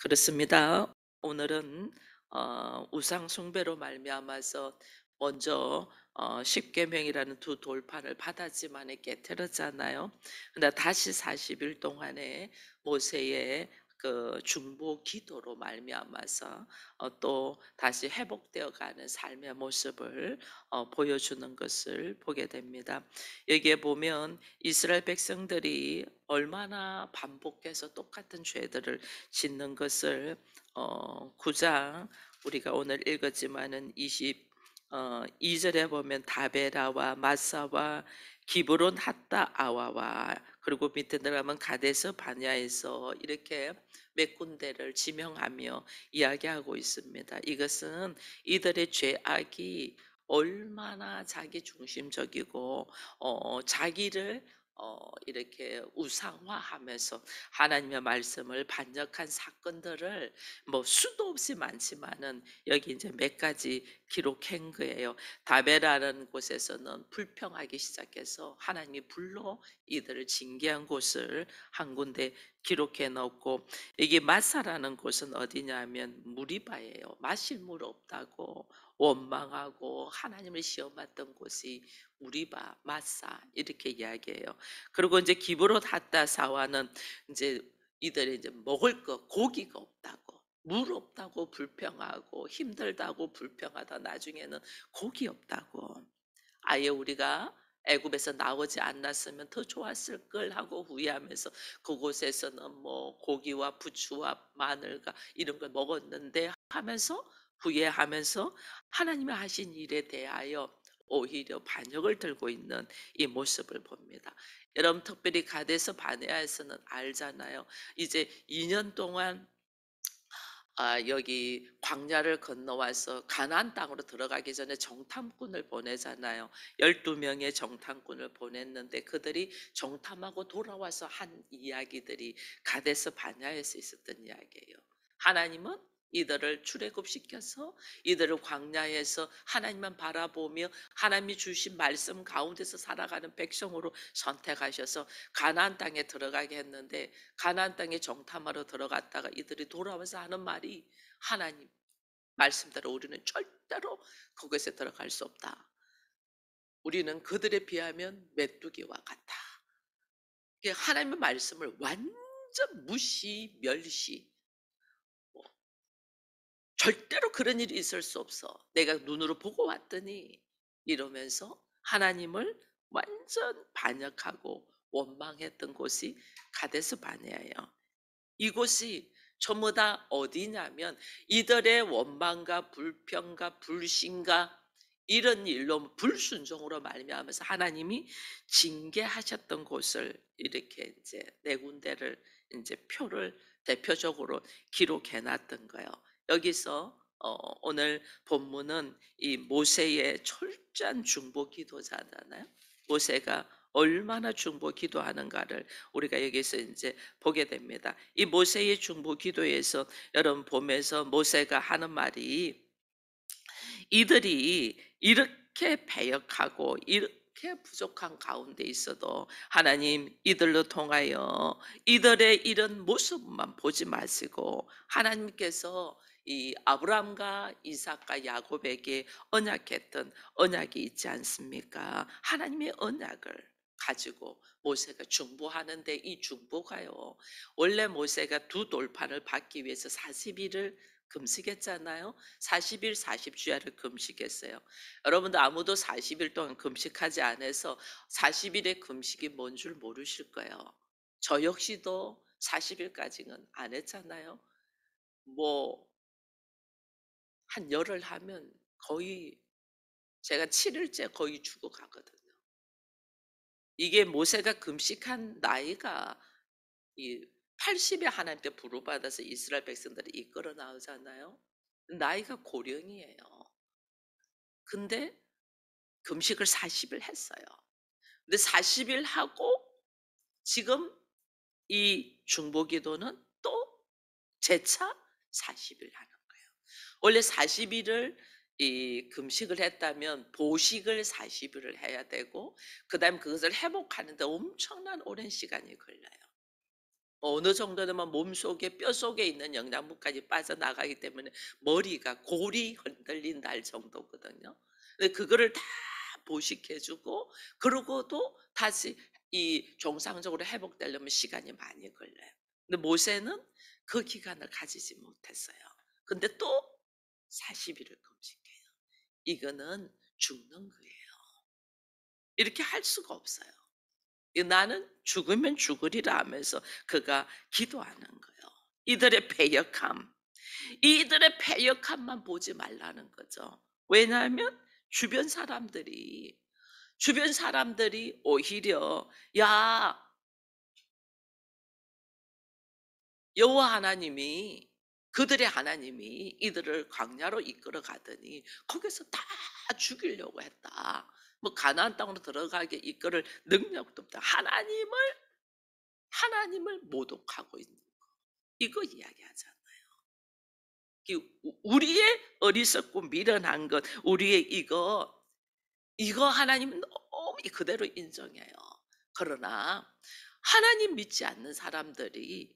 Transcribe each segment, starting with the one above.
그렇습니다. 오늘은 우상 숭배로 말미암아서 먼저 십계명이라는 두 돌판을 바다지만에 깨뜨렸잖아요. 근데 다시 40일 동안에 모세의 그 중보 기도로 말미암아서 또 다시 회복되어 가는 삶의 모습을 보여주는 것을 보게 됩니다. 여기에 보면 이스라엘 백성들이 얼마나 반복해서 똑같은 죄들을 짓는 것을 9장 우리가 오늘 읽었지만은 22절에 보면 다베라와 마사와 기브론 핫다 아와와 그리고 밑에 들어가면 가데스 바냐에서 이렇게 몇 군데를 지명하며 이야기하고 있습니다. 이것은 이들의 죄악이 얼마나 자기 중심적이고 자기를 이렇게 우상화하면서 하나님의 말씀을 반역한 사건들을 뭐 수도 없이 많지만은 여기 이제 몇 가지 기록한 거예요. 다베라는 곳에서는 불평하기 시작해서 하나님이 불로 이들을 징계한 곳을 한 군데 기록해 놓고, 이게 마사라는 곳은 어디냐면 무리바예요. 마실 물 없다고 원망하고 하나님을 시험했던 곳이 무리바, 마사 이렇게 이야기해요. 그리고 이제 기브롯 핫다사와는 이제 이들이 이제 먹을 거 고기가 없다고 물 없다고 불평하고 힘들다고 불평하다 나중에는 고기 없다고 아예 우리가 애굽에서 나오지 않았으면 더 좋았을 걸 하고 후회하면서 그곳에서는 뭐 고기와 부추와 마늘과 이런 걸 먹었는데 하면서 후회하면서 하나님이 하신 일에 대하여 오히려 반역을 들고 있는 이 모습을 봅니다. 여러분 특별히 가데스 바네아에서는 알잖아요. 이제 2년 동안 여기 광야를 건너와서 가나안 땅으로 들어가기 전에 정탐꾼을 보내잖아요. 12명의 정탐꾼을 보냈는데 그들이 정탐하고 돌아와서 한 이야기들이 가데스 바냐에서 있었던 이야기예요. 하나님은 이들을 출애굽시켜서 이들을 광야에서 하나님만 바라보며 하나님이 주신 말씀 가운데서 살아가는 백성으로 선택하셔서 가나안 땅에 들어가게 했는데, 가나안 땅에 정탐하러 들어갔다가 이들이 돌아와서 하는 말이, 하나님 말씀대로 우리는 절대로 그것에 들어갈 수 없다. 우리는 그들에 비하면 메뚜기와 같다. 이게 하나님의 말씀을 완전 무시, 멸시. 뭐 절대로 그런 일이 있을 수 없어. 내가 눈으로 보고 왔더니 이러면서 하나님을 완전 반역하고 원망했던 곳이 가데스 바네아예요. 이곳이 전부 다 어디냐면 이들의 원망과 불평과 불신과 이런 일로 불순종으로 말미암아서 하나님이 징계하셨던 곳을 이렇게 이제 네 군데를 이제 표를 대표적으로 기록해 놨던 거예요. 여기서 오늘 본문은 이 모세의 철저한 중보 기도자잖아요. 모세가 얼마나 중보 기도하는가를 우리가 여기서 이제 보게 됩니다. 이 모세의 중보 기도에서 여러분 보면서 모세가 하는 말이, 이들이 이렇게 배역하고 이렇게 부족한 가운데 있어도 하나님 이들로 통하여 이들의 이런 모습만 보지 마시고 하나님께서 이 아브라함과 이삭과 야곱에게 언약했던 언약이 있지 않습니까? 하나님의 언약을 가지고 모세가 중보하는데, 이 중보가요, 원래 모세가 두 돌판을 받기 위해서 40일을 금식했잖아요. 40일 40주야를 금식했어요. 여러분들 아무도 40일 동안 금식하지 않아서 40일의 금식이 뭔 줄 모르실 거예요. 저 역시도 40일까지는 안 했잖아요. 뭐 한 열흘 하면 거의, 제가 7일째 거의 죽어가거든요. 이게 모세가 금식한 나이가 이 80에 하나님께 부름받아서 이스라엘 백성들이 이끌어 나오잖아요. 나이가 고령이에요. 근데 금식을 40일 했어요. 근데 40일 하고 지금 이 중보기도는 또 재차 40일 하는 거예요. 원래 40일을 이 금식을 했다면 보식을 40일을 해야 되고 그다음 그것을 회복하는데 엄청난 오랜 시간이 걸려요. 어느 정도 되면 몸속에 뼈속에 있는 영양분까지 빠져나가기 때문에 머리가 골이 흔들린다 할 정도거든요. 근데 그거를 다 보식해 주고 그러고도 다시 이 정상적으로 회복되려면 시간이 많이 걸려요. 근데 모세는 그 기간을 가지지 못했어요. 근데 또 40 일을 금식해요. 이거는 죽는 거예요. 이렇게 할 수가 없어요. 나는 죽으면 죽으리라 하면서 그가 기도하는 거예요. 이들의 패역함, 이들의 패역함만 보지 말라는 거죠. 왜냐하면 주변 사람들이 오히려 야 여호와 하나님이 그들의 하나님이 이들을 광야로 이끌어 가더니 거기서 다 죽이려고 했다. 뭐 가나안 땅으로 들어가게 이끌을 능력도 없다. 하나님을 모독하고 있는 이거 이야기하잖아요. 우리의 어리석고 미련한 것, 우리의 이거 하나님은 너무 그대로 인정해요. 그러나 하나님 믿지 않는 사람들이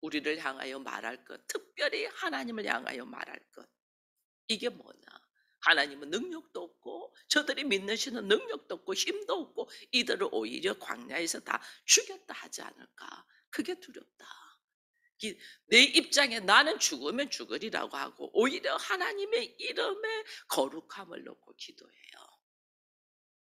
우리를 향하여 말할 것, 특별히 하나님을 향하여 말할 것, 이게 뭐냐? 하나님은 능력도 없고 저들이 믿는 신은 능력도 없고 힘도 없고 이들을 오히려 광야에서 다 죽였다 하지 않을까? 그게 두렵다. 내 입장에 나는 죽으면 죽으리라고 하고 오히려 하나님의 이름에 거룩함을 놓고 기도해요.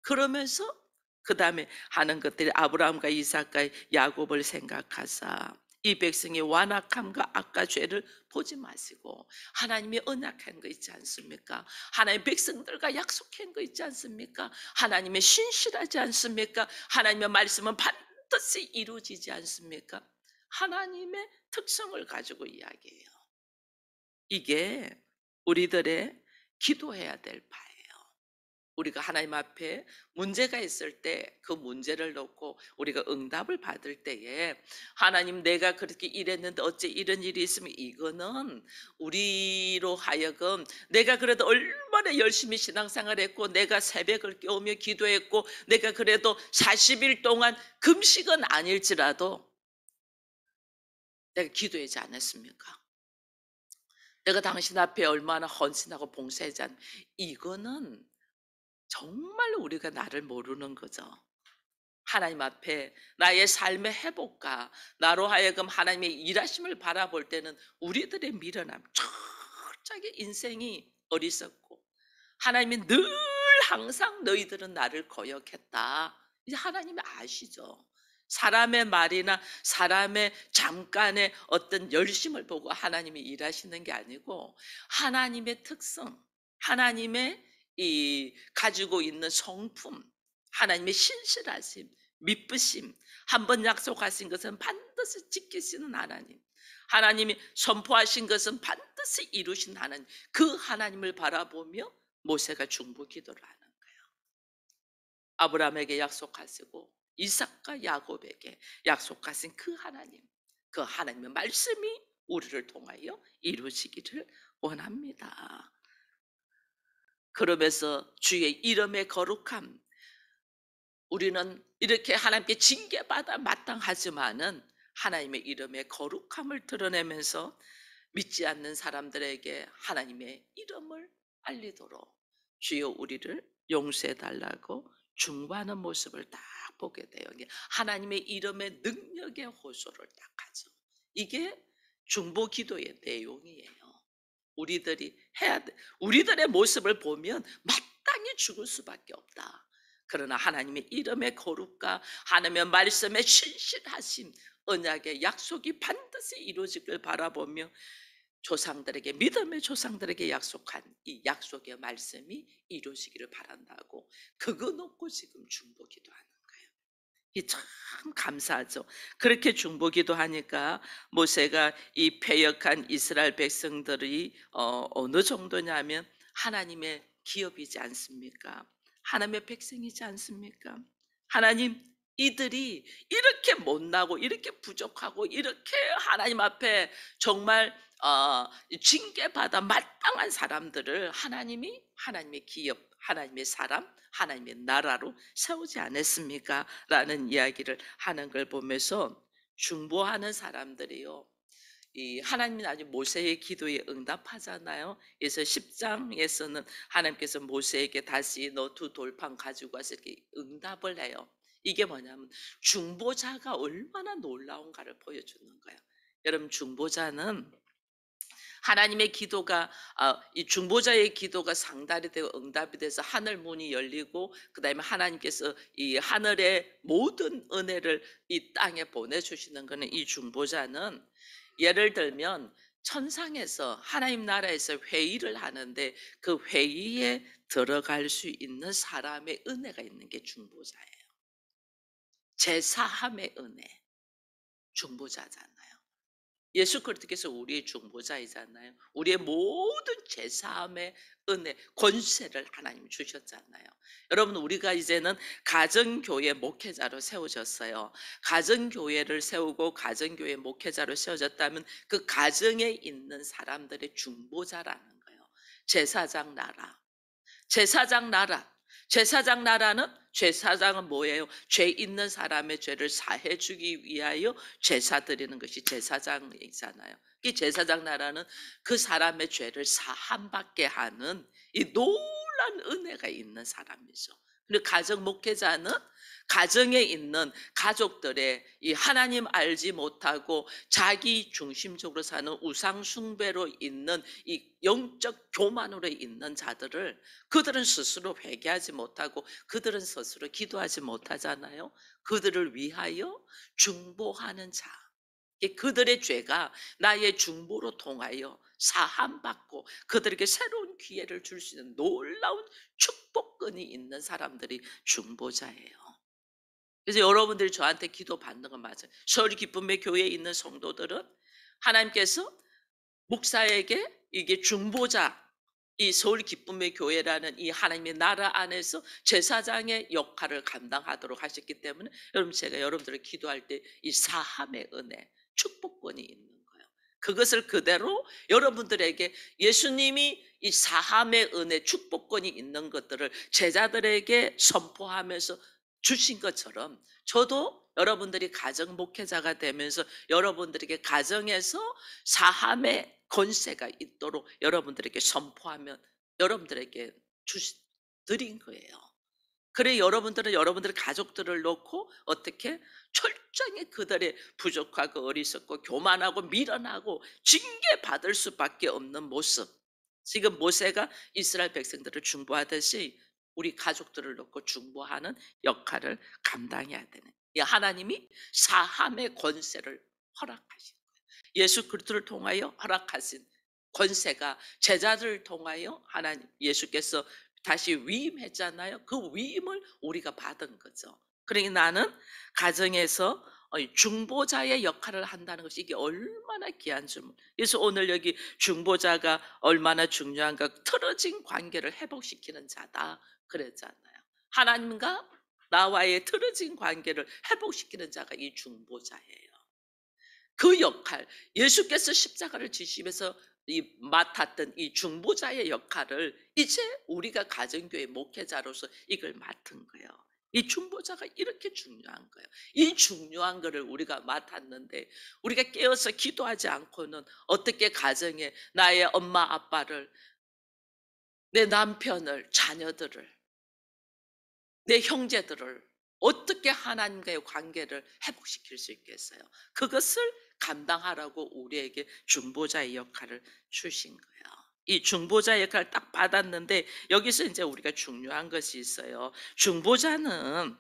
그러면서 그다음에 하는 것들이 아브라함과 이삭과 야곱을 생각하사 이 백성의 완악함과 악과 죄를 보지 마시고 하나님이 언약한 거 있지 않습니까? 하나님의 백성들과 약속한 거 있지 않습니까? 하나님의 신실하지 않습니까? 하나님의 말씀은 반드시 이루어지지 않습니까? 하나님의 특성을 가지고 이야기해요. 이게 우리들의 기도해야 될 바예요. 우리가 하나님 앞에 문제가 있을 때 그 문제를 놓고 우리가 응답을 받을 때에 하나님 내가 그렇게 이랬는데 어째 이런 일이 있으면 이거는 우리로 하여금 내가 그래도 얼마나 열심히 신앙생활 했고 내가 새벽을 깨우며 기도했고 내가 그래도 40일 동안 금식은 아닐지라도 내가 기도하지 않았습니까? 내가 당신 앞에 얼마나 헌신하고 봉사하지 않 이거는 정말로 우리가 나를 모르는 거죠. 하나님 앞에 나의 삶의 회복과 나로 하여금 하나님의 일하심을 바라볼 때는 우리들의 미련함, 철저하게 인생이 어리석고 하나님이 늘 항상 너희들은 나를 거역했다. 이제 하나님이 아시죠. 사람의 말이나 사람의 잠깐의 어떤 열심을 보고 하나님이 일하시는 게 아니고 하나님의 특성, 하나님의 이 가지고 있는 성품, 하나님의 신실하심, 미쁘심, 한번 약속하신 것은 반드시 지키시는 하나님, 하나님이 선포하신 것은 반드시 이루신 하나님, 그 하나님을 바라보며 모세가 중보 기도를 하는 거예요. 아브라함에게 약속하시고 이삭과 야곱에게 약속하신 그 하나님, 그 하나님의 말씀이 우리를 통하여 이루어지기를 원합니다. 그러면서 주의 이름의 거룩함, 우리는 이렇게 하나님께 징계받아 마땅하지만은 하나님의 이름의 거룩함을 드러내면서 믿지 않는 사람들에게 하나님의 이름을 알리도록 주여 우리를 용서해 달라고 중보하는 모습을 딱 보게 돼요. 이게 하나님의 이름의 능력의 호소를 딱 하죠. 이게 중보 기도의 내용이에요. 우리들이 해야 돼. 우리들의 모습을 보면 마땅히 죽을 수밖에 없다. 그러나 하나님의 이름의 거룩과 하나님의 말씀의 신실하심, 언약의 약속이 반드시 이루어지길 바라보며 조상들에게 믿음의 조상들에게 약속한 이 약속의 말씀이 이루어지기를 바란다고 그거 놓고 지금 중보기도하는 거예요. 이 참 감사하죠. 그렇게 중보기도 하니까 모세가 이 패역한 이스라엘 백성들이 어느 정도냐면 하나님의 기업이지 않습니까? 하나님의 백성이지 않습니까? 하나님 이들이 이렇게 못나고 이렇게 부족하고 이렇게 하나님 앞에 정말 징계받아 마땅한 사람들을 하나님이 하나님의 기업, 하나님의 사람, 하나님의 나라로 세우지 않았습니까? 라는 이야기를 하는 걸 보면서 중보하는 사람들이요. 이 하나님이 나중에 모세의 기도에 응답하잖아요. 그래서 10장에서는 하나님께서 모세에게 다시 너 두 돌판 가지고 와서 이렇게 응답을 해요. 이게 뭐냐면 중보자가 얼마나 놀라운가를 보여주는 거예요. 여러분 중보자는 하나님의 기도가 이 중보자의 기도가 상달이 되고 응답이 돼서 하늘 문이 열리고 그다음에 하나님께서 이 하늘의 모든 은혜를 이 땅에 보내주시는 거는 이 중보자는 예를 들면 천상에서 하나님 나라에서 회의를 하는데 그 회의에 들어갈 수 있는 사람의 은혜가 있는 게 중보자예요. 제사함의 은혜, 중보자잖아요. 예수 그리스도께서 우리의 중보자이잖아요. 우리의 모든 죄사함의 은혜, 권세를 하나님이 주셨잖아요. 여러분 우리가 이제는 가정교회 목회자로 세워졌어요. 가정교회를 세우고 가정교회 목회자로 세워졌다면 그 가정에 있는 사람들의 중보자라는 거예요. 제사장 나라. 제사장 나라. 제사장 나라는 제사장은 뭐예요? 죄 있는 사람의 죄를 사해 주기 위하여 제사 드리는 것이 제사장이잖아요. 이 제사장 나라는 그 사람의 죄를 사함받게 하는 이 놀란 은혜가 있는 사람이죠. 근데 가정 목회자는 가정에 있는 가족들의 이 하나님 알지 못하고 자기 중심적으로 사는 우상 숭배로 있는 이 영적 교만으로 있는 자들을 그들은 스스로 회개하지 못하고 그들은 스스로 기도하지 못하잖아요. 그들을 위하여 중보하는 자. 그들의 죄가 나의 중보로 통하여 사함받고 그들에게 새로운 기회를 줄 수 있는 놀라운 축복권이 있는 사람들이 중보자예요. 그래서 여러분들이 저한테 기도 받는 건 맞아요. 서울 기쁨의 교회에 있는 성도들은 하나님께서 목사에게 이게 중보자, 이 서울 기쁨의 교회라는 이 하나님의 나라 안에서 제사장의 역할을 감당하도록 하셨기 때문에 여러분 제가 여러분들을 기도할 때 이 사함의 은혜, 축복권이 있는 거예요. 그것을 그대로 여러분들에게 예수님이 이 사함의 은혜, 축복권이 있는 것들을 제자들에게 선포하면서 주신 것처럼 저도 여러분들이 가정 목회자가 되면서 여러분들에게 가정에서 사함의 권세가 있도록 여러분들에게 선포하면 여러분들에게 드린 거예요. 그래 여러분들은 여러분들의 가족들을 놓고 어떻게 철저히 그들의 부족하고 어리석고 교만하고 미련하고 징계받을 수밖에 없는 모습. 지금 모세가 이스라엘 백성들을 중보하듯이 우리 가족들을 놓고 중보하는 역할을 감당해야 되는. 이 하나님이 사함의 권세를 허락하신 거예요. 예수 그리스도를 통하여 허락하신 권세가 제자들을 통하여 하나님 예수께서 다시 위임했잖아요. 그 위임을 우리가 받은 거죠. 그러니 나는 가정에서 중보자의 역할을 한다는 것이 이게 얼마나 귀한 줄. 그래서 오늘 여기 중보자가 얼마나 중요한가. 틀어진 관계를 회복시키는 자다 그랬잖아요. 하나님과 나와의 틀어진 관계를 회복시키는 자가 이 중보자예요. 그 역할, 예수께서 십자가를 지시면서 맡았던 이 중보자의 역할을 이제 우리가 가정교회 목회자로서 이걸 맡은 거예요. 이 중보자가 이렇게 중요한 거예요. 이 중요한 거를 우리가 맡았는데 우리가 깨어서 기도하지 않고는 어떻게 가정에 나의 엄마 아빠를, 내 남편을, 자녀들을, 내 형제들을 어떻게 하나님과의 관계를 회복시킬 수 있겠어요? 그것을 감당하라고 우리에게 중보자의 역할을 주신 거예요. 이 중보자 역할을 딱 받았는데 여기서 이제 우리가 중요한 것이 있어요. 중보자는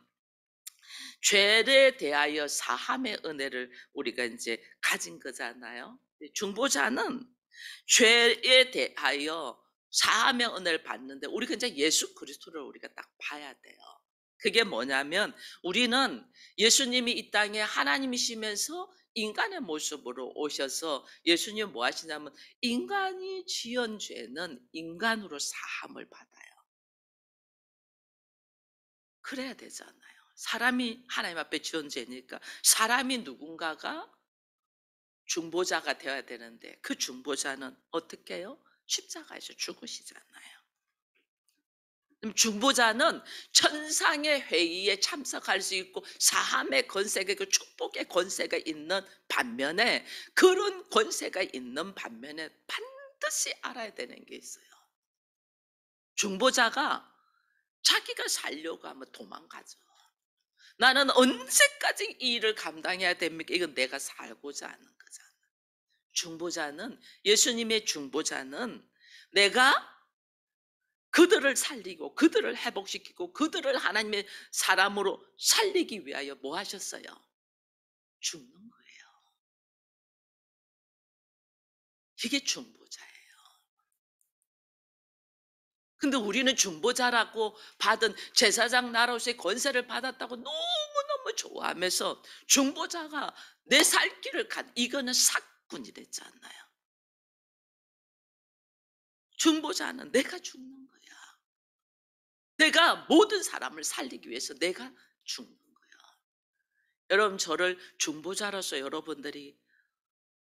죄에 대하여 사함의 은혜를 우리가 이제 가진 거잖아요. 중보자는 죄에 대하여 사함의 은혜를 받는데 우리가 이제 예수 그리스도를 우리가 딱 봐야 돼요. 그게 뭐냐면 우리는 예수님이 이 땅에 하나님이시면서 인간의 모습으로 오셔서 예수님 뭐 하시냐면 인간이 지은 죄는 인간으로 사함을 받아요. 그래야 되잖아요. 사람이 하나님 앞에 지은 죄니까 사람이 누군가가 중보자가 되어야 되는데 그 중보자는 어떻게 해요? 십자가에서 죽으시잖아요. 중보자는 천상의 회의에 참석할 수 있고 사함의 권세가 그 축복의 권세가 있는 반면에, 그런 권세가 있는 반면에 반드시 알아야 되는 게 있어요. 중보자가 자기가 살려고 하면 도망가죠. 나는 언제까지 이 일을 감당해야 됩니까? 이건 내가 살고자 하는 거잖아. 중보자는, 예수님의 중보자는 내가 그들을 살리고 그들을 회복시키고 그들을 하나님의 사람으로 살리기 위하여 뭐 하셨어요? 죽는 거예요. 이게 중보자예요. 근데 우리는 중보자라고 받은 제사장 나로서의 권세를 받았다고 너무너무 좋아하면서 중보자가 내 살 길을 간, 이거는 사꾼이 됐지 않나요? 중보자는 내가 죽는 거야. 내가 모든 사람을 살리기 위해서 내가 죽는 거야. 여러분, 저를 중보자로서 여러분들이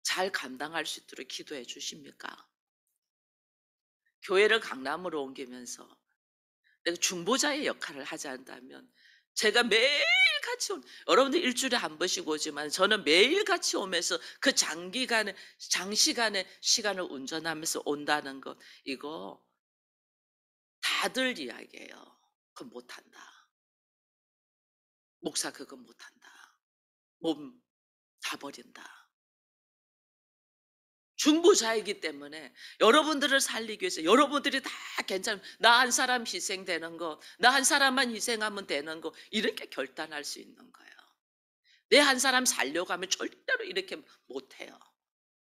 잘 감당할 수 있도록 기도해 주십니까? 교회를 강남으로 옮기면서 내가 중보자의 역할을 하지 않는다면, 제가 매일 같이 여러분들 일주일에 한 번씩 오지만 저는 매일 같이 오면서 그 장시간의 시간을 운전하면서 온다는 것, 이거 다들 이야기해요. 그건 못한다. 목사 그건 못한다. 몸 다 버린다. 중보자이기 때문에 여러분들을 살리기 위해서 여러분들이 다 괜찮으면 나 한 사람 희생되는 거, 나 한 사람만 희생하면 되는 거, 이렇게 결단할 수 있는 거예요. 내 한 사람 살려고 하면 절대로 이렇게 못해요.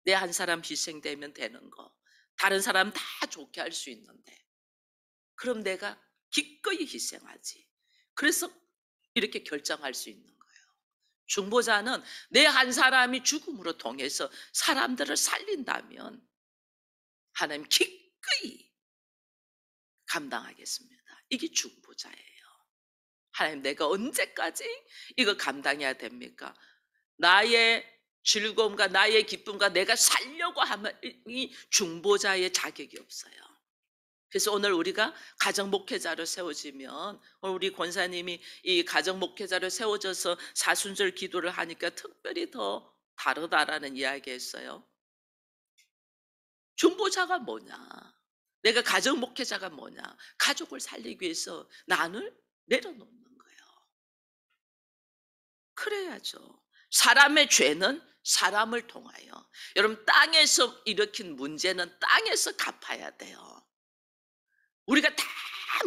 내 한 사람 희생되면 되는 거, 다른 사람 다 좋게 할 수 있는데, 그럼 내가 기꺼이 희생하지. 그래서 이렇게 결정할 수 있는 거예요. 중보자는 내 한 사람이 죽음으로 통해서 사람들을 살린다면 하나님 기꺼이 감당하겠습니다. 이게 중보자예요. 하나님, 내가 언제까지 이거 감당해야 됩니까? 나의 즐거움과 나의 기쁨과 내가 살려고 하면 이 중보자의 자격이 없어요. 그래서 오늘 우리가 가정 목회자로 세워지면, 오늘 우리 권사님이 이 가정 목회자로 세워져서 사순절 기도를 하니까 특별히 더 다르다라는 이야기했어요. 중보자가 뭐냐? 내가 가정 목회자가 뭐냐? 가족을 살리기 위해서 나를 내려놓는 거예요. 그래야죠. 사람의 죄는 사람을 통하여, 여러분, 땅에서 일으킨 문제는 땅에서 갚아야 돼요. 우리가 다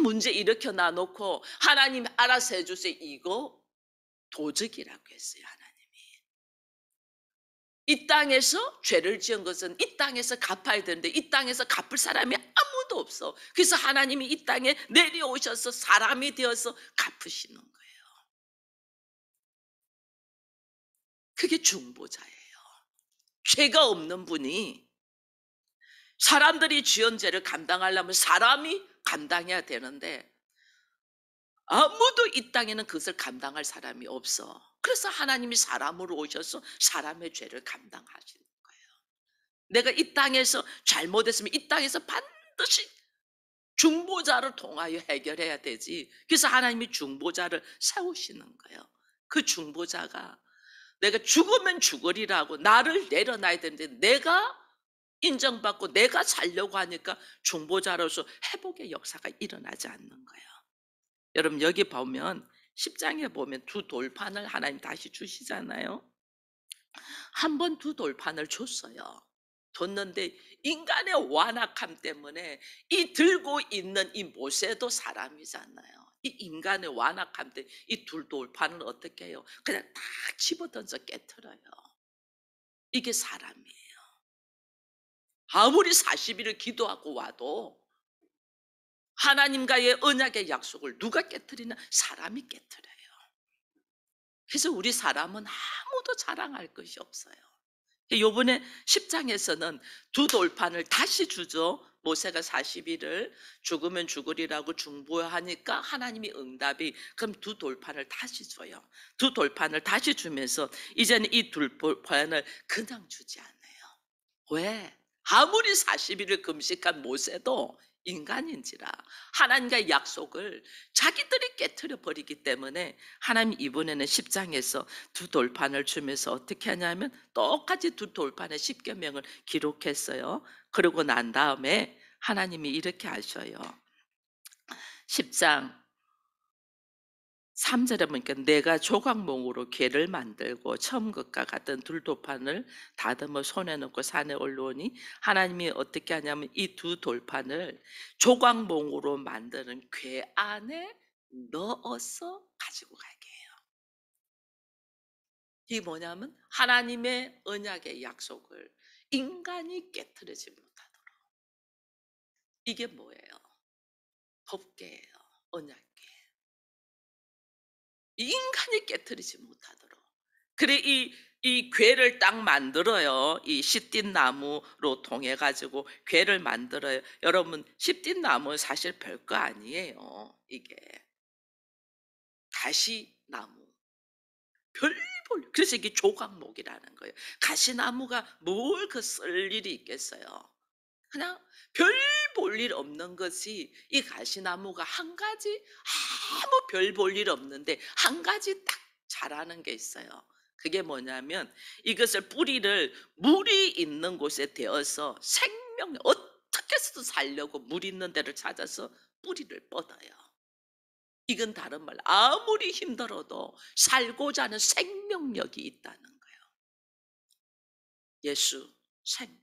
문제 일으켜 놔놓고 하나님 알아서 해주세요, 이거 도적이라고 했어요. 하나님이 이 땅에서 죄를 지은 것은 이 땅에서 갚아야 되는데 이 땅에서 갚을 사람이 아무도 없어. 그래서 하나님이 이 땅에 내려오셔서 사람이 되어서 갚으시는 거예요. 그게 중보자예요. 죄가 없는 분이, 사람들이 지은 죄를 감당하려면 사람이 감당해야 되는데 아무도 이 땅에는 그것을 감당할 사람이 없어. 그래서 하나님이 사람으로 오셔서 사람의 죄를 감당하시는 거예요. 내가 이 땅에서 잘못했으면 이 땅에서 반드시 중보자를 통하여 해결해야 되지. 그래서 하나님이 중보자를 세우시는 거예요. 그 중보자가 내가 죽으면 죽으리라고 나를 내려놔야 되는데 내가 인정받고 내가 살려고 하니까 중보자로서 회복의 역사가 일어나지 않는 거예요. 여러분, 여기 보면 10장에 보면 두 돌판을 하나님 다시 주시잖아요. 한 번 두 돌판을 줬어요. 줬는데 인간의 완악함 때문에 이 들고 있는 이 모세도 사람이잖아요. 이 인간의 완악함 때문에 이 두 돌판을 어떻게 해요? 그냥 딱 집어던져 깨트려요. 이게 사람이에요. 아무리 40일을 기도하고 와도 하나님과의 언약의 약속을 누가 깨트리나? 사람이 깨트려요. 그래서 우리 사람은 아무도 자랑할 것이 없어요. 요번에 10장에서는 두 돌판을 다시 주죠. 모세가 40일을 죽으면 죽으리라고 중보하니까 하나님이 응답이, 그럼 두 돌판을 다시 줘요. 두 돌판을 다시 주면서 이제는 이 돌판을 그냥 주지 않아요. 왜? 아무리 40일을 금식한 모세도 인간인지라 하나님과의 약속을 자기들이 깨뜨려 버리기 때문에 하나님 이번에는 10장에서 두 돌판을 주면서 어떻게 하냐면 똑같이 두 돌판에 십계명을 기록했어요. 그러고 난 다음에 하나님이 이렇게 하셔요. 10장 3절에 보니까 내가 조각몽으로 괴를 만들고 처음 것과 같은 둘도판을 다듬어 손에 넣고 산에 올라오니 하나님이 어떻게 하냐면 이 두 돌판을 조각몽으로 만드는 괴 안에 넣어서 가지고 가게 해요. 이게 뭐냐면 하나님의 언약의 약속을 인간이 깨뜨리지 못하도록. 이게 뭐예요? 법궤예요. 언약궤. 인간이 깨뜨리지 못하도록. 그래 이 궤를 딱 만들어요. 이 시띠 나무로 통해 가지고 궤를 만들어요. 여러분 시띠 나무 사실 별거 아니에요. 이게 가시나무. 별볼 그래서 이게 조각목이라는 거예요. 가시나무가 뭘 그 쓸 일이 있겠어요. 그냥 별 볼 일 없는 것이 이 가시나무가 한 가지 아무 별 볼 일 없는데 한 가지 딱 잘하는 게 있어요. 그게 뭐냐면 이것을 뿌리를 물이 있는 곳에 대어서 생명 어떻게 해서든 살려고 물 있는 데를 찾아서 뿌리를 뻗어요. 이건 다른 말로 아무리 힘들어도 살고자 하는 생명력이 있다는 거예요. 예수, 생.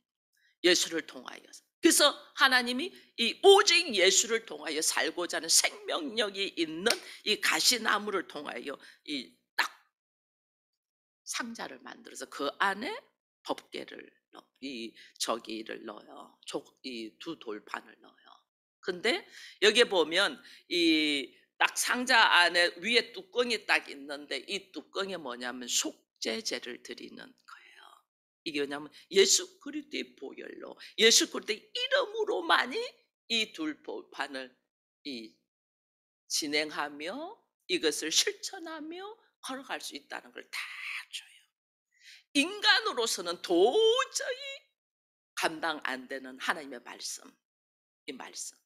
예수를 통하여서. 그래서 하나님이 이 오직 예수를 통하여 살고자 하는 생명력이 있는 이 가시나무를 통하여 이 딱 상자를 만들어서 그 안에 법궤를 이 저기를 넣어요. 이 두 돌판을 넣어요. 근데 여기에 보면 이 딱 상자 안에 위에 뚜껑이 딱 있는데 이 뚜껑이 뭐냐면 속죄제를 드리는 거예요. 이게 뭐냐면 예수 그리스도의 보혈로 예수 그리스도의 이름으로만이 이 둘판을 이 진행하며 이것을 실천하며 걸어갈 수 있다는 걸 다 줘요. 인간으로서는 도저히 감당 안 되는 하나님의 말씀, 이 말씀.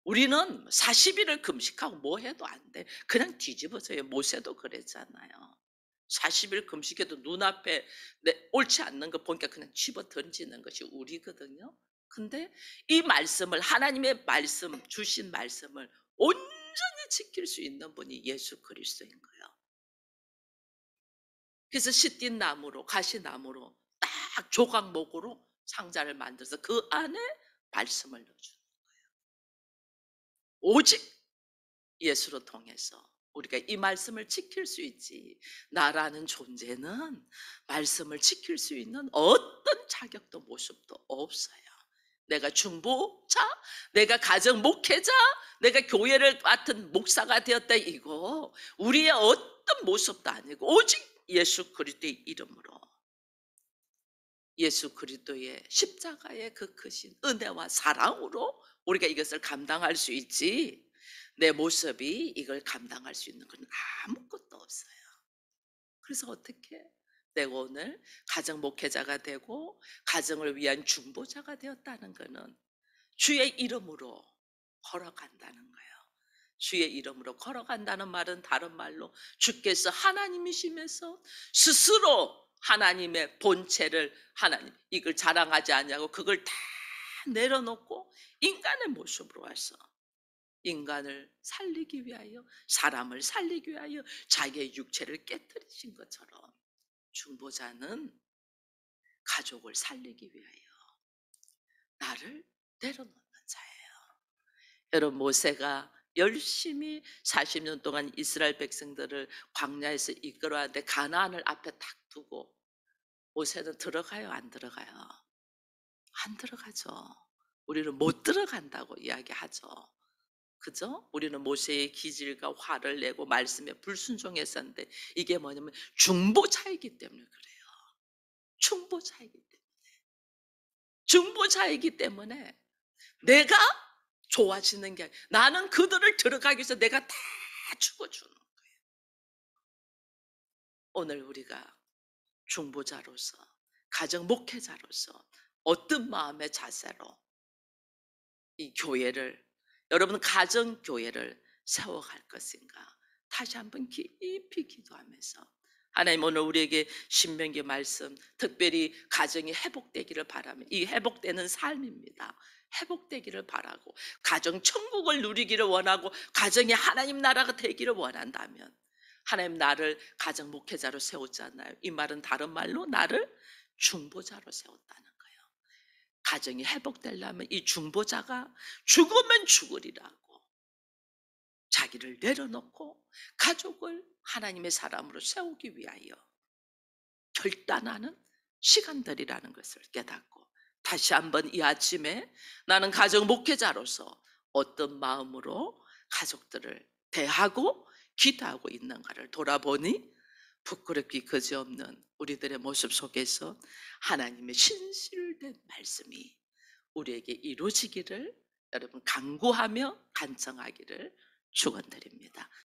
우리는 40일을 금식하고 뭐 해도 안 돼. 그냥 뒤집어져요. 모세도 그랬잖아요. 40일 금식해도 눈앞에 옳지 않는 거 보니까 그냥 집어 던지는 것이 우리거든요. 근데 이 말씀을 하나님의 말씀 주신 말씀을 온전히 지킬 수 있는 분이 예수 그리스도인 거예요. 그래서 시띠 나무로 가시나무로 딱 조각목으로 상자를 만들어서 그 안에 말씀을 넣어주는 오직 예수로 통해서 우리가 이 말씀을 지킬 수 있지. 나라는 존재는 말씀을 지킬 수 있는 어떤 자격도 모습도 없어요. 내가 중보자, 내가 가정 목회자, 내가 교회를 맡은 목사가 되었다 이거 우리의 어떤 모습도 아니고 오직 예수 그리스도의 이름으로 예수 그리스도의 십자가의 그 크신 은혜와 사랑으로 우리가 이것을 감당할 수 있지 내 모습이 이걸 감당할 수 있는 건 아무것도 없어요. 그래서 어떻게 내가 오늘 가정 목회자가 되고 가정을 위한 중보자가 되었다는 것은 주의 이름으로 걸어간다는 거예요. 주의 이름으로 걸어간다는 말은 다른 말로 주께서 하나님이시면서 스스로 하나님의 본체를 하나님 이걸 자랑하지 않냐고 그걸 다 내려놓고 인간의 모습으로 와서 인간을 살리기 위하여 사람을 살리기 위하여 자기의 육체를 깨뜨리신 것처럼 중보자는 가족을 살리기 위하여 나를 내려놓는 자예요. 여러분 모세가 열심히 40년 동안 이스라엘 백성들을 광야에서 이끌어왔는데 가나안을 앞에 딱 두고 모세는 들어가요 안 들어가요? 안 들어가죠. 우리는 못 들어간다고 이야기하죠. 그죠? 우리는 모세의 기질과 화를 내고 말씀에 불순종했었는데 이게 뭐냐면 중보자이기 때문에 그래요. 중보자이기 때문에. 중보자이기 때문에 내가 좋아지는 게 아니라 나는 그들을 들어가기 위해서 내가 다 죽어주는 거예요. 오늘 우리가 중보자로서 가정 목회자로서 어떤 마음의 자세로 이 교회를, 여러분 가정 교회를 세워갈 것인가? 다시 한번 깊이 기도하면서 하나님, 오늘 우리에게 신명기 말씀, 특별히 가정이 회복되기를 바라며, 이 회복되는 삶입니다. 회복되기를 바라고 가정 천국을 누리기를 원하고 가정이 하나님 나라가 되기를 원한다면, 하나님 나를 가정 목회자로 세웠잖아요. 이 말은 다른 말로 나를 중보자로 세웠다는 거예요. 가정이 회복되려면 이 중보자가 죽으면 죽으리라고 자기를 내려놓고 가족을 하나님의 사람으로 세우기 위하여 결단하는 시간들이라는 것을 깨닫고, 다시 한번 이 아침에 나는 가정 목회자로서 어떤 마음으로 가족들을 대하고 기도하고 있는가를 돌아보니, 부끄럽기 그지없는 우리들의 모습 속에서 하나님의 신실된 말씀이 우리에게 이루어지기를 여러분 간구하며 간청하기를 축원드립니다.